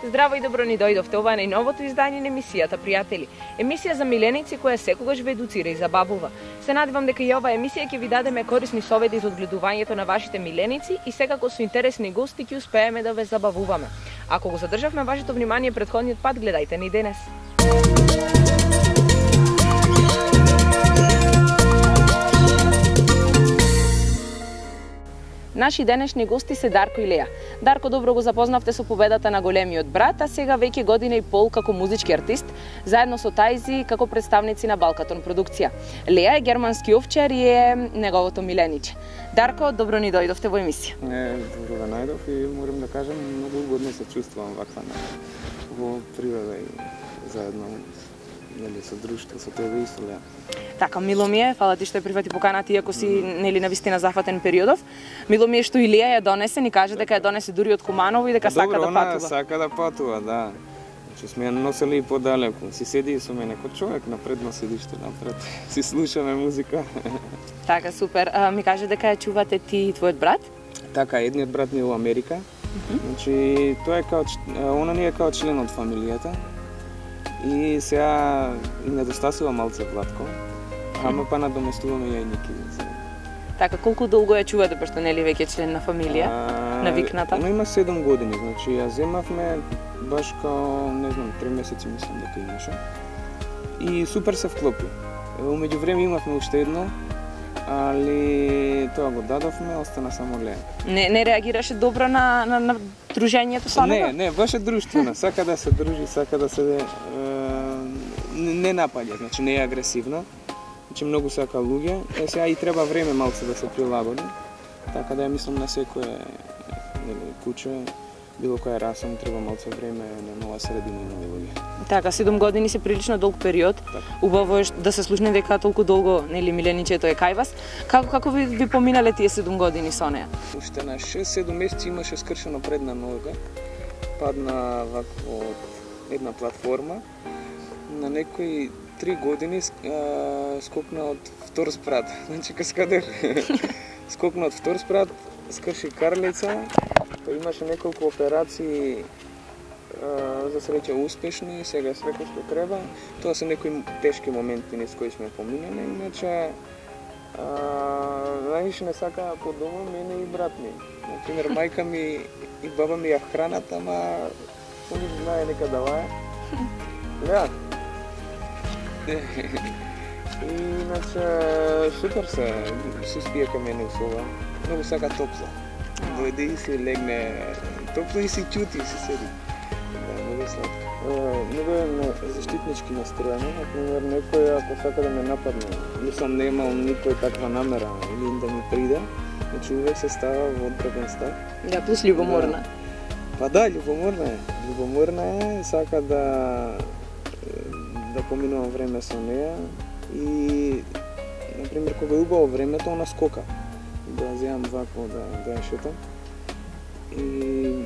Здраво и добро ни дојдовте. Ова е најновото издание на емисијата Пријатели. Емисија за миленици која секогаш ве едуцира и забавува. Се надевам дека и оваа емисија ќе ви дадеме корисни совети за одгледувањето на вашите миленици и секако со интересни гости ќе успееме да ве забавуваме. Ако го задржавме вашето внимание претходниот пат, гледајте ни денес. Наши денешни гости се Дарко и Леја. Дарко добро го запознавте со победата на Големиот брат, а сега веќе година и пол како музички артист, заедно со Тајзи како представници на Балкатон продукција. Леја е германски овчар и е неговото милениче. Дарко, добро ни дојдовте во емисија. Добро да најдов и морам да кажам, многу угодно се чувствувам ваква во природа и заедно со друштво, со тебе и со Леја. Така, мило ми е, фала ти што ја прифати поканата, иако си навистина зафатен периодов. Мило ми е што и Леја ја донесе, ни каже дека ја донесе дури од Куманово и дека сака да патува. Добро, она сака да патува, да. Значи сме ја носели и подалеку. Си седи и со мене како човек на предно седиште напред. Си слушаме музика. Така, супер. Ми каже дека ја чувате ти и твојот брат? Така, едниот брат ми е во Америка. Значи, тоа е она не е као член од фамилијата. И сега недостасува малце платко, ама па надоместуваме јајники. Така, колку долго ја чувате, пошто нели веќе член на фамилија, навикната? Она има 7 години, значи ја земавме баш као, не знам, 3 месеци мислам дека имаше. И супер се вклопи. Умеѓу време имавме уште едно, али тоа го дадовме, остана само Леја. Не реагираше добро на дружењето со него? Не, баш е друштвена. Сака да се дружи, сака да се не напаѓа, значи не е агресивна. Значи многу сака луѓе. Сега и треба време малце да се прилагоди. Така да ја мислам на секое куче, било која раса му треба малце време на нова средина и нови луѓе. Така, 7 години се прилично долг период. Так. Убаво е да се слушне дека толку долго, нели, миленичето е кај вас. Како ви поминале тие 7 години со неа? Уште на 6-7 месеци имаше скршено предна нога. Падна вакво од една платформа. На некои 3 години скокна од втор спрат. Значи каскадер. Скокна од втор спрат, скрши карлица. Па имаше неколку операции, за среќа успешни, сега све кој што треба. Тоа се некои тешки моменти низ кои сме поминали, иначе највише не сака по дома мене и брат ми. Например, мајка ми и баба ми ја хранат, ама они знае нека да лае. Да. И иначе супер се спие кај мене усова. Многу сака топло. Дојде и си легне топло и си чути, си седи. Да, многу е сладко. Многу е заштитнички настроено. Например, некој ако сака да ме нападне, мислам не имал никој таква намера или да ми приде, значи увек се става во одбранен став. Да, плюс љубоморна. Па да, љубоморна е. Љубоморна е, сака да поминувам време со неа и, например, кога е убаво времето, она скока. Да земам вакво, да ја шетам. И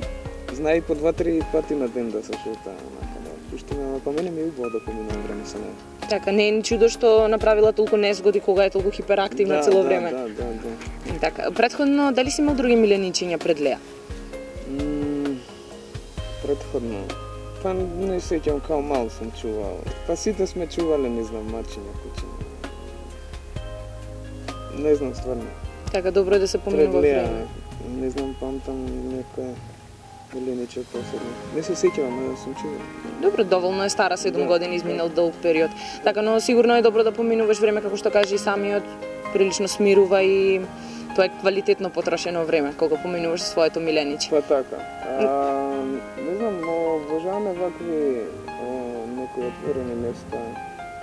знае и по 2-3 пати на ден да се шета, да пуштиме, ама па мене ми е убаво да поминувам време со неа. Така, не е ни чудо што направила толку незгоди кога е толку хиперактивна цело време. Да. Така, претходно, дали си имал други миленичиња пред Леја? Претходно, па не сеќам, као мал сум чувал. Па сите сме чувале, не знам, мачиња, кучиња. Не знам стварно. Така, добро е да се поминува време. Не знам, памтам некоја милениче посебно. Не се сеќавам, да сум чувал. Добро, доволно е стара, 7 години изминал долг период. Така, но сигурно е добро да поминуваш време, како што каже и самиот, прилично смирува и тоа е квалитетно потрошено време кога поминуваш своето милениче. Па така. Не знам, но обожаваме вакви некои отворени места,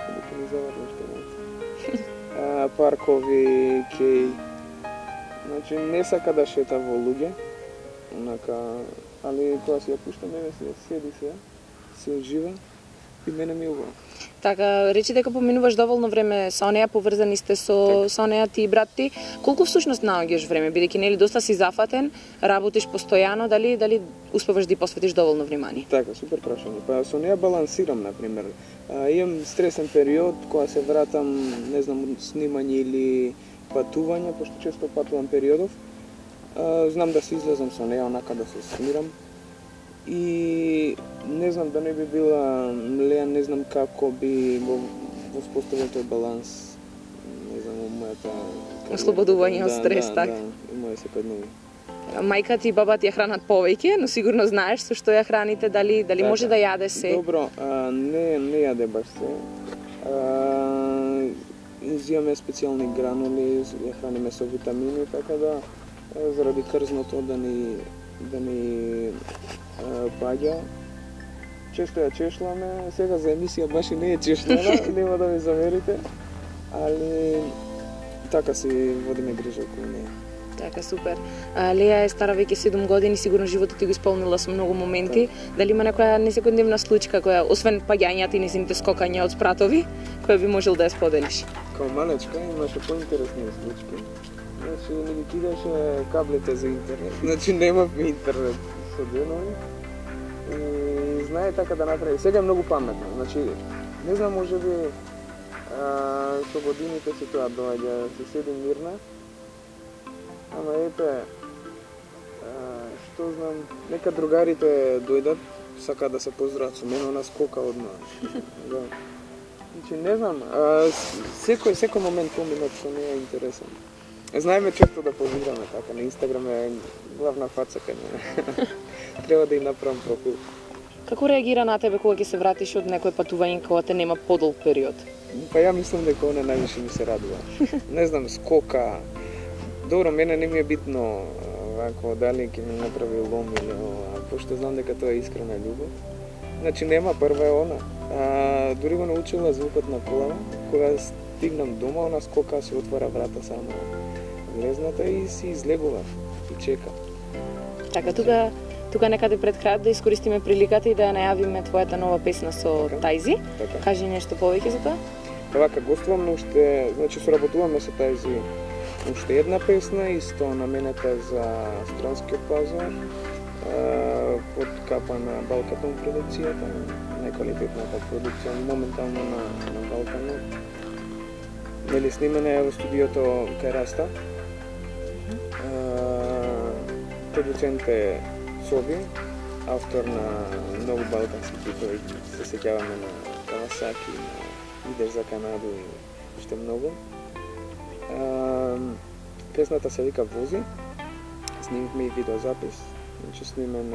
дека ни заврнеш тоа. Паркови, кеј. Значи не сака да шета во луѓе, онака, али кога си ја пушта мене си ја седи се ужива и мене ми убаво. Така, речи дека поминуваш доволно време со неа, поврзани сте со неа ти и брат ти. Колку всушност наоѓаш време, бидејќи нели доста си зафатен, работиш постојано, дали успеваш да посветиш доволно внимание? Така, супер прашање. Па со неа балансирам, например. Имам стресен период кога се вратам, не знам, снимање или патување, пошто често патувам периодов. Знам да се излезам со неа, онака да се смирам. и не знам да не би била Леа, не знам како би го воспоставил тој баланс, не знам, мојата ослободување од стрес, да, и моја секојдневна. Мајка ти и баба ти ја хранат повеќе, но сигурно знаеш со што ја храните, дали може да јаде се? Добро, не јаде баш се. Изимаме специјални гранули, ја храниме со витамини, така да заради крзното да ни паѓа. Често ја чешламе, сега за емисија баш и не е чешлена, нема да ми замерите, али така си водиме грижа околу неја. Така, супер. Леа е стара веќе 7 години, сигурно животот ти го исполнила со многу моменти. Так. Дали има некоја несекојдневна случка која, освен паѓањата и незините скокања од спратови, која би можел да ја споделиш? Као малечка имаше поинтересни случки. Значи, не ги кидаше каблите за интернет. Значи, немавме интернет со денови. И знае така да направи. Сега е многу паметна. Значи, не знам, може би со годините си тоа доаѓа, се седи мирна. Ама ете, што знам, нека другарите дојдат, сака да се поздрават со мене, она скока одма. Да. Значи, не знам, секој момент поминат со неја е интересен. Знаеме често да позираме така, на Инстаграм е главна фаца кај мене. Треба да и направам профил. Како реагира на тебе кога ќе се вратиш од некој патување кога те нема подолг период? Па ја мислам дека она највише ми се радува. Не знам, скока. Добро, мене не ми е битно вако дали ќе ми направи лом или ова, пошто знам дека тоа е искрена љубов. Значи нема, прва е она. Дури го научила звукот на колава, кога стигнам дома, она скока, се отвара врата само влезната и си излегува и чека. Така, тука некаде пред крајот да искористиме приликата и да ја најавиме твојата нова песна со Тајзи. Така. Кажи нешто повеќе за тоа? Па вака, гостувам на уште, значи соработуваме со Тајзи уште една песна, исто наменета за странскиот пазар, под капа на Балкатон продукцијата, најквалитетната продукција моментално на Балканот. Нели снимана е во студиото кај Раста. Продуцент е Соби, автор на многу балкански хитови, се сеќаваме на Кавасаки, на Идеш за Канаду и уште многу. Песната се вика Вози, снимивме и видеозапис, значи снимен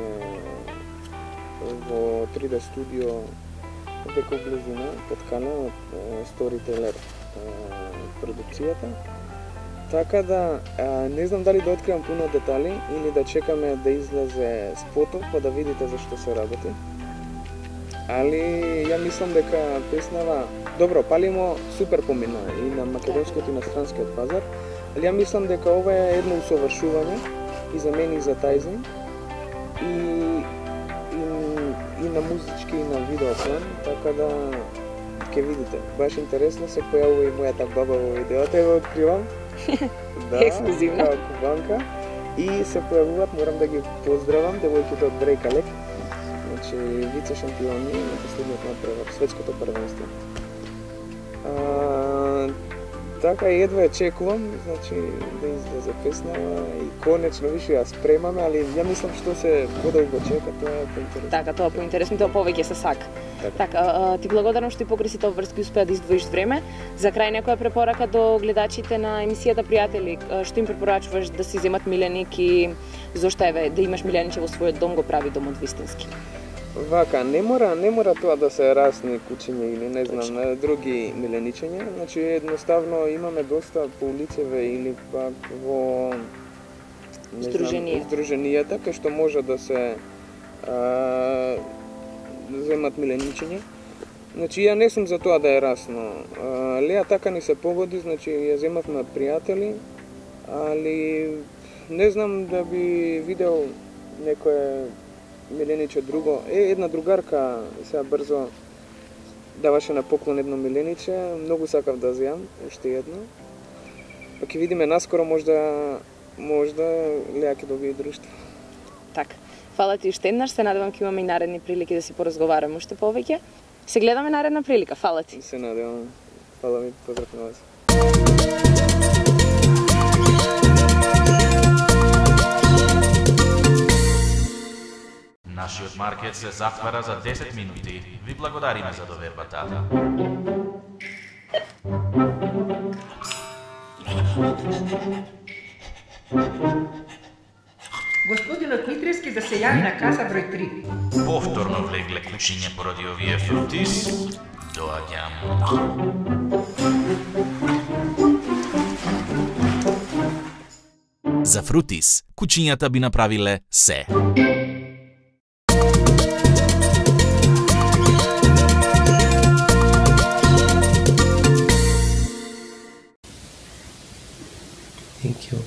во 3D студио дека близина под Кана од Storyteller продукцијата. Така да, не знам дали да откривам пуно детали или да чекаме да излезе спотот па да видите за што се работи. Али ја мислам дека песнава, добро, палимо супер помина и на македонскиот и на странскиот пазар, али ја мислам дека ова е едно усовршување и за мене и за Тајзи и на музички и на видео план, така да ќе видите. Баш интересно се појавува и мојата баба во видеото, ја го откривам. Да, ексклузивно. Кубанка. И се појавуваат, морам да ги поздравам, девојките од Брейкалек. Значи, вице шампиони на последниот натпревар, светското првенство. Така и едва ја чекувам, значи да излезе песнава и конечно више ја спремаме, али ја мислам што се подолго чека, тоа е поинтересно. Така, тоа поинтересно, тоа повеќе се сака. Така, ти благодарам што и покрај сите обврски успеа да издвоиш време. За крај некоја препорака до гледачите на емисијата Пријатели, што им препорачуваш да си земат миленик и зошто еве да имаш милениче во својот дом го прави домот вистински? Вака, не мора тоа да се расни кучиња или не знам, други миленичења. Значи едноставно имаме доста по улицеве или пак во здруженијата кај што може да се земат миленичења. Значи ја не сум за тоа да е расно. Леа така ни се погоди, значи ја земавме пријатели, али не знам да би видел некое милениче друго. Една другарка сега брзо даваше на поклон едно милениче, многу сакав да земам, уште едно. Па ќе видиме наскоро, можда Леа ќе добие друштво. Така. Фала ти уште еднаш, се надевам ќе имаме и наредни прилики да си поразговараме уште повеќе. Се гледаме наредна прилика, фала ти. Се надевам. Фала ми, поздрав на вас. Нашиот Нашиот маркет се затвара за 10 минути. Ви благодариме за довербата. Господинот Митревски да се јави на каса број 3. Повторно влегле кучиње поради овие фрутис. Доаѓам. За фрутис, кучињата би направиле се. Thank you.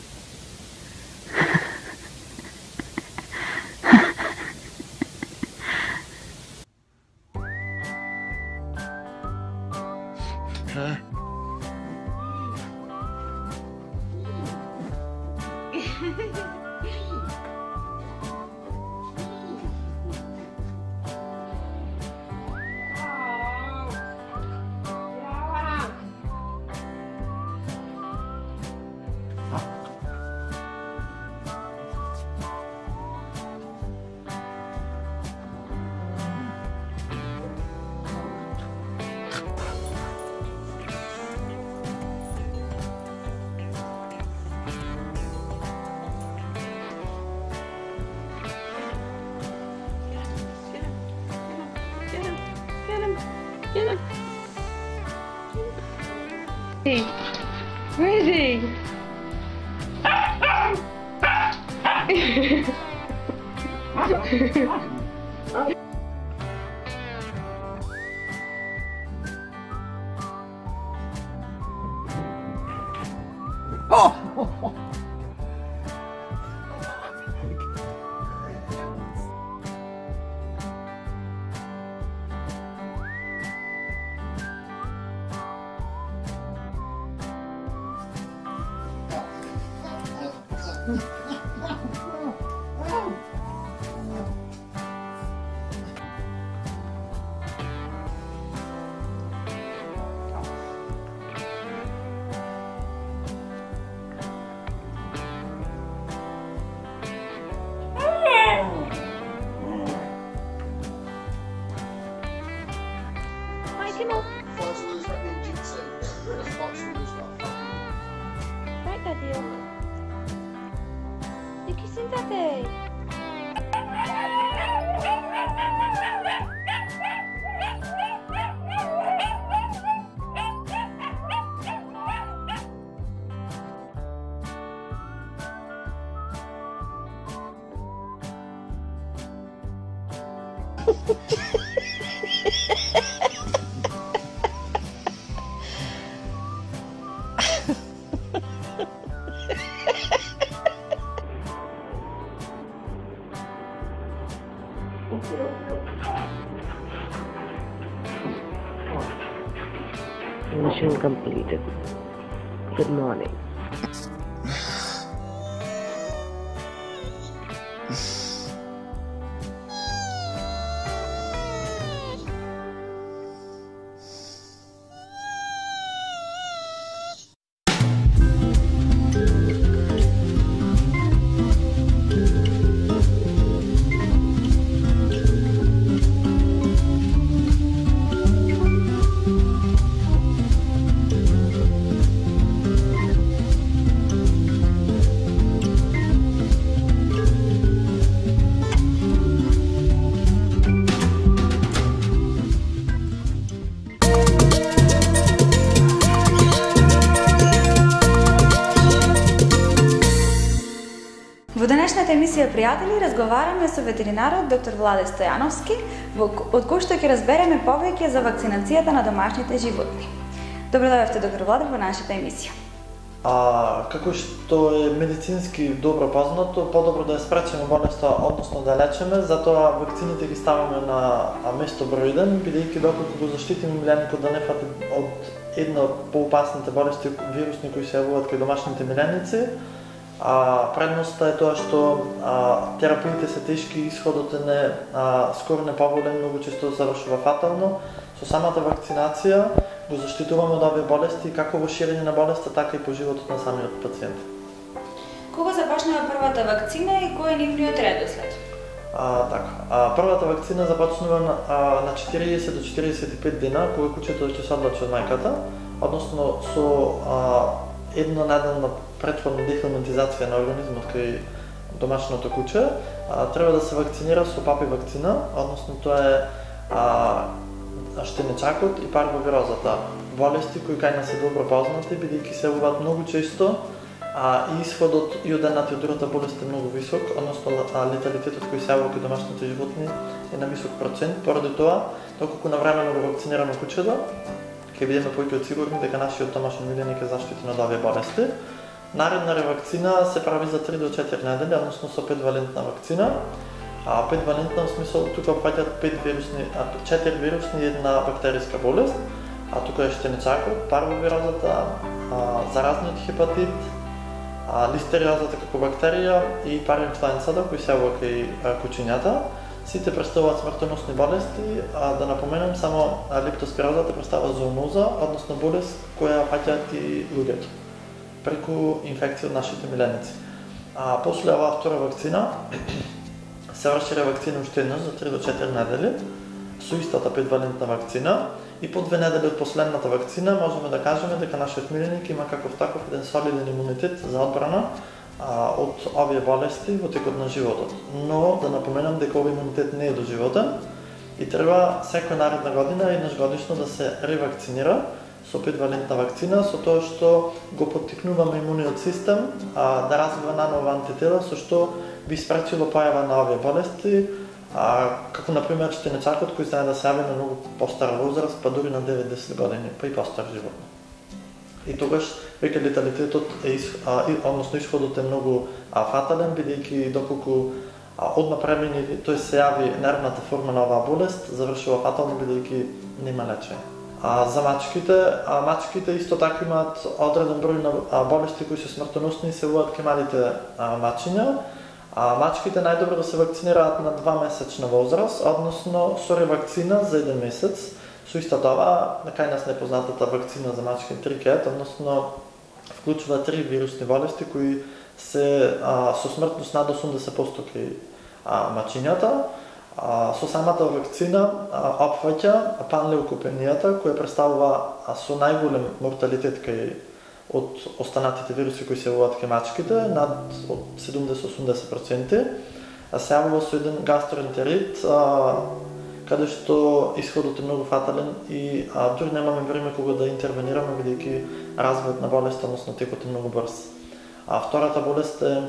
Hey, where is he? Mission completed. Good morning. Во денешната емисија, пријатели, разговараме со ветеринарот доктор Владе Стојановски, од кој што ќе разбереме повеќе за вакцинацијата на домашните животни. Добро дојдовте, доктор Владе, во нашата емисија. Како што е медицински добро познато, подобро да ја спречиме болеста, односно да ја лечиме, затоа вакцините ги ставаме на место број 1, бидејќи доколку го заштитиме милениот да не фати од една од поопасните болести вирусни кои се јавуваат кај домашните миленици. Предноста е тоа што терапиите се тешки, исходот е скоро неповолен, многу често завршува фатално. Со самата вакцинација го заштитуваме од овие болести како во ширење на болеста, така и по животот на самиот пациент. Кога започнува првата вакцина и кој е нивниот редослед? Првата вакцина започнува на 40 до 45 дена, кога кучето ќе се одлачи од мајката, односно со еднонеделна претходна деферментизација на организмот кај домашното куче, треба да се вакцинира со папи вакцина, односно тоа е штенечакот и парвовирозата. Болести кои кај нас се добро познати, бидејќи се јавуваат многу често, и исходот и од едната и од другата болест е многу висок, односно леталитетот кој се јавува кај домашните животни е на висок процент. Поради тоа, доколку навремено го вакцинираме кучето, ќе бидеме повеќе сигурни дека нашиот домашен миленик е заштитен од овие болести. Наредна ревакцина се прави за 3 до 4 недели, односно со 5-валентна вакцина. 5-валентна в смисъл тука опфаќаат 4 вирусни и една бактериска болест. Тука е штенечакот, парвовирозата, заразниот хепатит, листериозата како бактерија и параинфлуенцата кои се јавува кај кучињата. Сите представуваат смртоносни болести, да напоменам само лептоспирозата представува зооноза, односно болест која фаќаат и луѓето преку инфекција од нашите миленици. После оваа втора вакцина се врши ревакцина уште еднаш за 3 до 4 недели со истата 5-валентна вакцина и по 2 недели од последната вакцина можеме да кажеме дека нашиот миленик има каков таков еден солиден имунитет за одбрана од овие болести во текот на животот. Но да напоменам дека овој имунитет не е доживотен и треба секоја наредна година еднаш годишно да се ревакцинира со 5-валентна вакцина, со тоа што го поттикнуваме имуниот систем да развива наново антитела, со што би спречило појава на овие болести, како например штенечакот кој знае да се јави на многу постара возраст, па дури на 9-10 години, па и постар животно. И тогаш веќе леталитетот односно исходот е многу фатален, бидејќи доколку одма премини, тој се јави нервната форма на оваа болест, завршува фатално бидејќи нема лечење. За мачките исто така имаат одреден број на болести кои се смртоносни и се јавуваат кај малите мачиња. Мачките најдобро да се вакцинираат на 2-месечна возраст, односно со ревакцина за 1 месец. Со истата ова, кај нас непознатата вакцина за мачки трикет, односно вклучува 3 вирусни болести кои се со смртност над 80% кај мачињата. Со самата вакцина опфаќа панлеукопенијата, која представува со најголем морталитет кај од останатите вируси кои се јавуваат кај мачките, над 70-80%. Се јавува со еден гастроентерит, каде што исходот е многу фатален и дури немаме време кога да интервенираме, бидејќи развојот на болест, односно текот е многу брз. Втората болест е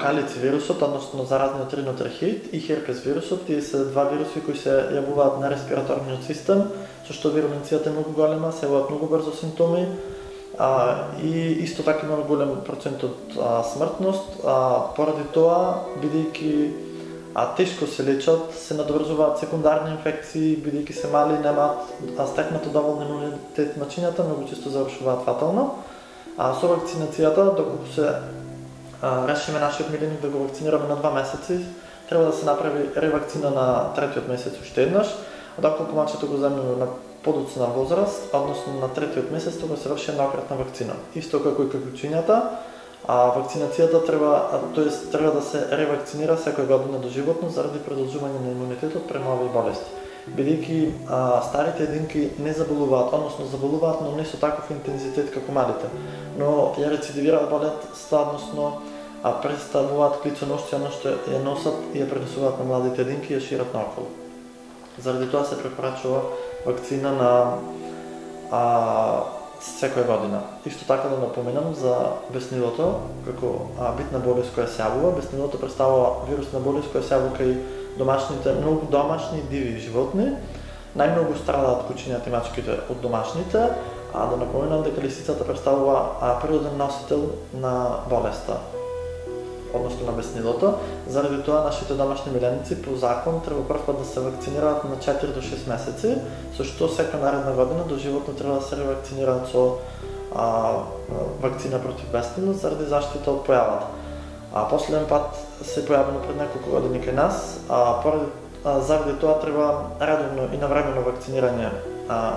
калици вирусот, односно заразниот ринотрахеит и херпес вирусот. Тие се два вируси кои се јавуваат на респираторниот систем, со што вируленцијата е многу голема, се јавуваат многу брзо симптоми и исто така има голем процент од смртност. Поради тоа, бидејќи тешко се лечат, се надврзуваат секундарни инфекции, бидејќи се мали, немаат стекнато доволно имунитет мачињата, многу често завршуваат фатално. Со вакцинацијата, доколку се решиме нашиот миленик да го вакцинираме на 2 месеци, треба да се направи ревакцина на 3-тиот месец уште еднаш, а доколку мачето го земеме на подоцна возраст, односно на 3-тиот месец, тога се врши еднократна вакцина. Исто како и кај кучињата, вакцинацијата треба да се ревакцинира секоја година доживотно заради продолжување на имунитетот према овие болести. Бидејќи старите единки не заболуваат, односно заболуваат, но не со таков интензитет како малите, но ја рецидивираат болеста, односно представуваат клицоношци, оно што ја носат и ја пренесуваат на младите единки и ја шират наоколу. Заради тоа се препорачува вакцина на секоја година. Исто така да напоменам за беснилото, како битна болест која се јавува. Беснилото представува вирусна болест која се јавува кај домашните, многу домашни диви животни. Најмногу страдаат кучињата и мачките од домашните, да напоменам дека лисицата представува природен носител на болеста, односно на беснилото. Заради тоа нашите домашни миленици по закон треба прв пат да се вакцинираат на 4 до 6 месеци, со што секоја наредна година доживотно треба да се ревакцинираат со вакцина против беснилост заради заштита од појавата. Последен пат се појавено пред неколку години кај нас, заради тоа треба редовно и навремено вакцинирање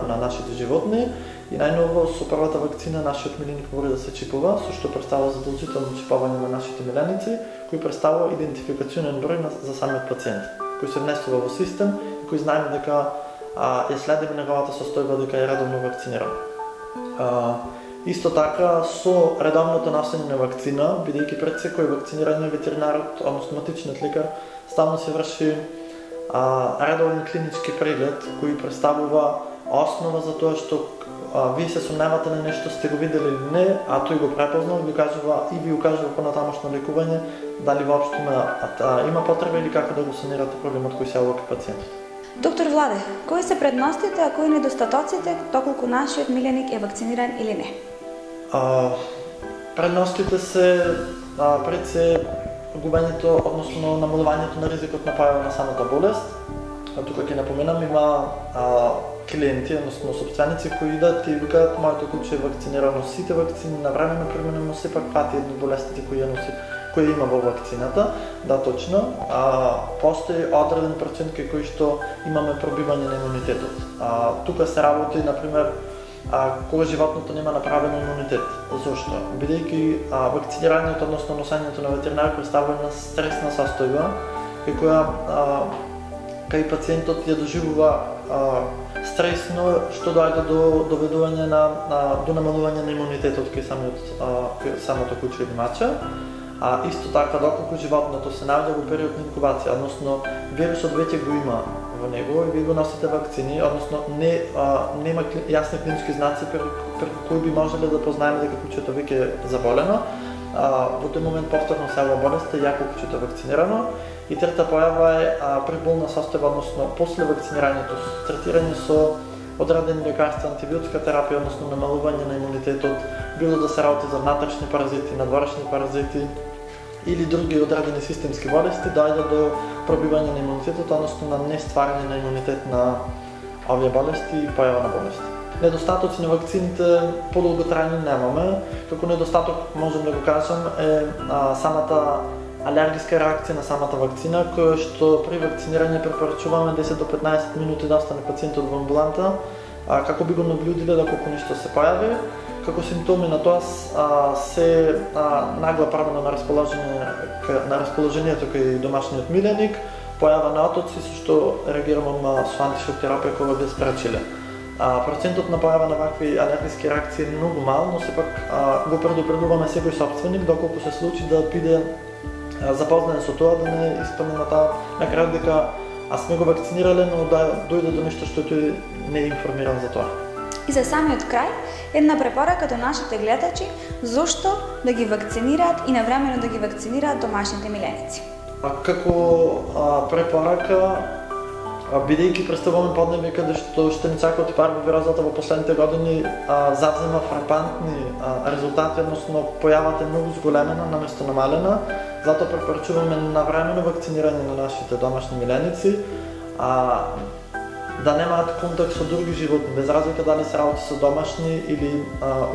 на нашите животни И најново со првата вакцина нашиот миленик мора да се чипува, со што представува задолжително чипување на нашите миленици, кој представува идентификационен број за самиот пациент, кој се внесува во систем и кој знаеме дека ја следиме неговата состојба дека е редовно вакциниран. Исто така со редовното носење на вакцина, бидејќи пред секој вакцинирање ветеринарот, односно матичниот лекар, стално се врши редовен клинички преглед кој представува основа за тоа што вие се сомневате на нешто, сте го видели или не, а тој го препознал и ви укажува понатамошно лекување, дали воопшто има потреба или како да го санирате проблемот кој се јавува кај пациентот. Доктор Владе, кои се предностите, а кои недостатоците доколку нашиот миленик е вакциниран или не? Предностите се пред се губењето, односно намалувањето на ризикот на појава на самата болест. Тука ќе напоменам, има клиенти, односно собственици кои идат и викаат моето куче е вакцинирано сите вакцини, навремено примено сепак фати едно болестите кои има во вакцината. Да, точно. Постои одреден процент кај кој што имаме пробивање на имунитетот. Тука се работи, например, кога животното нема направен имунитет. Зошто? Бидејќи вакцинирањето, односно носењето на ветеринар представува една стресна состојба, кај која кај пациентот ја доживува стресно, што доаѓа до доведување до намалување на имунитетот кај самото куче или мача. Исто така, доколку животното се наоѓа во период на инкубација, односно вирусот веќе го има во него и вие го носите вакцини, односно нема јасни клинички знаци преку кои би можеле да познаеме дека кучето веќе е заболено. Во тој момент повторно се јавува болеста, јако кучето е вакцинирано. И трета појава е преболна состојба, односно после вакцинирањето, третирање со одредени лекарства, антибиотска терапија, односно намалување на имунитетот, било да се работи за внатрешни паразити, надворешни паразити или други одредени системски болести, доаѓа до пробивање на имунитетот, односно на нестварање на имунитет на овие болести и појава на болести. Недостатоци на вакцините подолготрајни немаме. Како недостаток можем да го кажам е самата алергиска реакција на самата вакцина, која што при вакцинирање препорачуваме 10 до 15 минути да остане пациентот во амбуланта, како би го наблюдиле доколку ништо се појави. Како симптоми на тоа се нагла промена на расположението кај домашниот миленик, појава на отоци со што реагираме со антишок терапија кога би спречиле. Процентот на појава на вакви алергиски реакции е многу мал, но сепак го предупредуваме секој собственик доколку се случи да биде запознан со тоа, да не испадне на крај дека сме го вакцинирале, но да дојде до нешто што тој не е информиран за тоа. И за самиот крај, една препорака до нашите гледачи, зошто да ги вакцинираат и навремено да ги вакцинираат домашните миленици. Како препорака, бидејќи представуваме поднебје каде што штеницакот и парвовирозата во последните години завзема фрапантни резултати, односно појавата е многу зголемена наместо намалена, затоа препорачуваме навремено вакцинирање на нашите домашни миленици, да немаат контакт со други животни, без разлика дали се работи со домашни или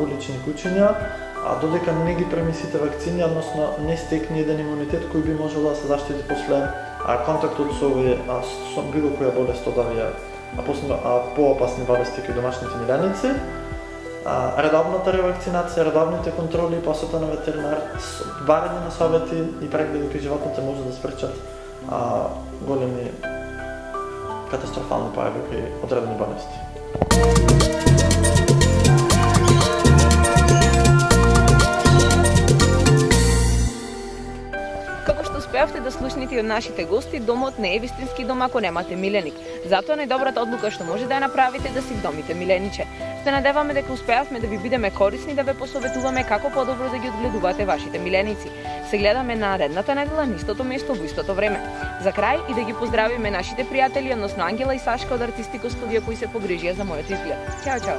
улични кучиња, додека не ги премисите вакцини, односно не стекне еден имунитет кој би можел да се заштити после контактот со било која болест од овие поопасни болести кај домашните миленици. Редовната ревакцинација, редовните контроли и посета на ветеринар, барање на совети и прегледи кај животните може да спречат големи катастрофални појави кај одредени болести. Успеавте да слушнете од нашите гости, домот не е вистински дом ако немате миленик. Затоа најдобрата одлука што може да ја направите да си вдомите милениче. Се надеваме дека успеавме да ви бидеме корисни, да ве посоветуваме како подобро да ги одгледувате вашите миленици. Се гледаме наредната недела на истото место во истото време. За крај и да ги поздравиме нашите пријатели, односно Ангела и Сашка од Артистико студио кои се погрижија за мојот изглед. Чао, чао!